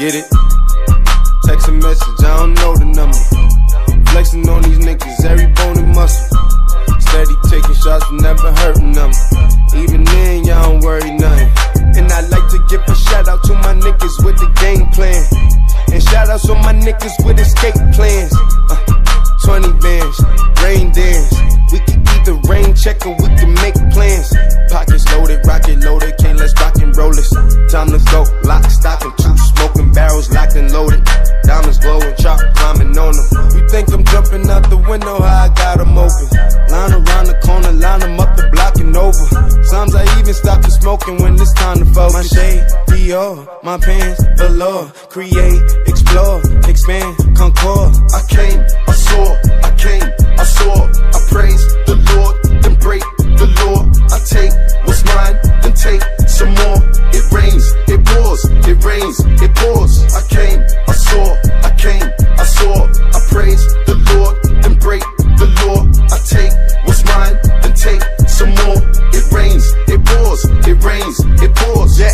Get it? Text a message, I don't know the number. Flexing on these niggas, every bone and muscle. Steady taking shots, never hurting them. Even then, y'all don't worry nothing. And I like to give a shout out to my niggas with the game plan. And shout outs to my niggas with escape plans. 20 bands, rain dance. We can either rain check or we can make plans. Pockets loaded, rocket loaded, can't let's rock and roll this. Time to go, lock, stock, and two smoking barrels locked and loaded. Diamonds glowing, chop climbing on them. You think I'm jumping out the window, how I got them open. Line around the corner, line them up the block and over. Sometimes I even stop the smoking when it's time to focus. My shade, Dior, my pants, velour. Create, explore, expand, concord. I came, I saw, I came, I saw. I praise the Lord, then break the law. I take what's mine, then take some more. It rains, it pours, it rains, it pours. I came, I saw, I came, I saw. I praise the Lord, then break the law. I take what's mine, then take some more. It rains, it pours, it rains, it pours. Yeah,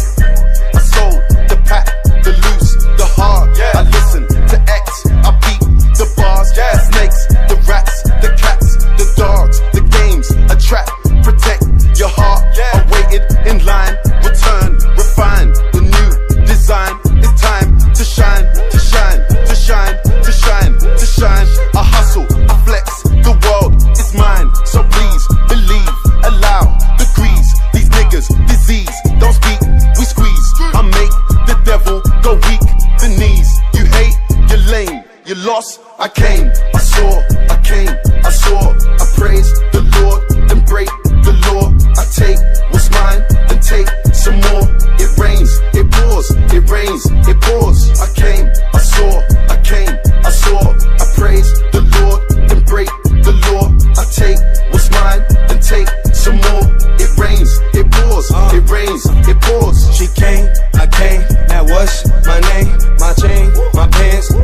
I sold the pack, the loose, the hard. Yeah, I listen to X, I beat the bars. Yeah, the snakes, the rats, the cats, the dogs, the games, a trap, protect your heart. Yeah, I waited in line, return, refine the new design. It's time to shine, to shine, to shine, to shine, to shine. I hustle, I flex, the world is mine. So please believe, allow degrees. These niggas, disease, don't speak, we squeeze. I make the devil go weak, the knees. You hate, you're lame, you lost. I came, I saw, I came, I saw. I praise the Lord, then break the law. I take what's mine, then take some more. It rains, it pours, it rains, it pours. I came, I saw, I came, I saw. I praise the Lord, then break the law. I take what's mine, then take some more. It rains, it pours, it rains, it pours. She came, I came, that was my name. My chain,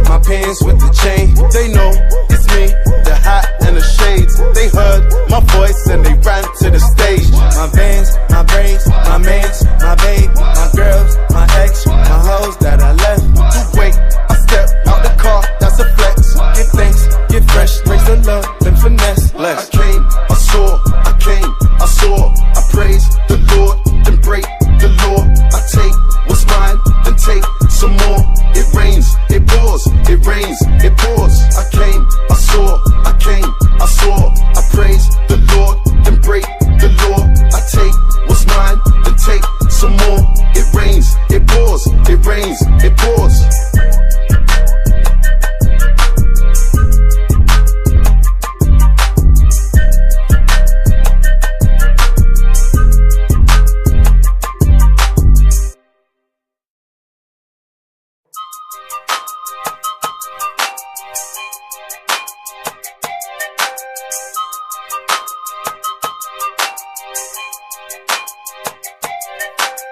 my pants with the chain. They know it's me, the hat and the shades. They heard my voice and they ran to the stage. My Vans, my braids, my mans, my babe, my girls, my ex, my hoes that I left. To wait, I step out the car, that's a flex. Give thanks, get fresh, praise the Lord, then finesse, bless. I came, I saw, I came, I saw. I praise the Lord, then break the law. I take what's mine, then take some more. It rains, it pours, it rains, it pours. I came, I saw, I came, I saw. I praise the Lord, then break the law. I take what's mine, then take some more. It rains, it pours, it rains, it pours.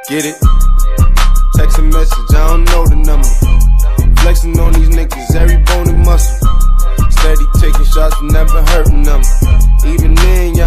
Get it? Text a message, I don't know the number. Flexing on these niggas, every bone and muscle. Steady taking shots, never hurting them. Even then, y'all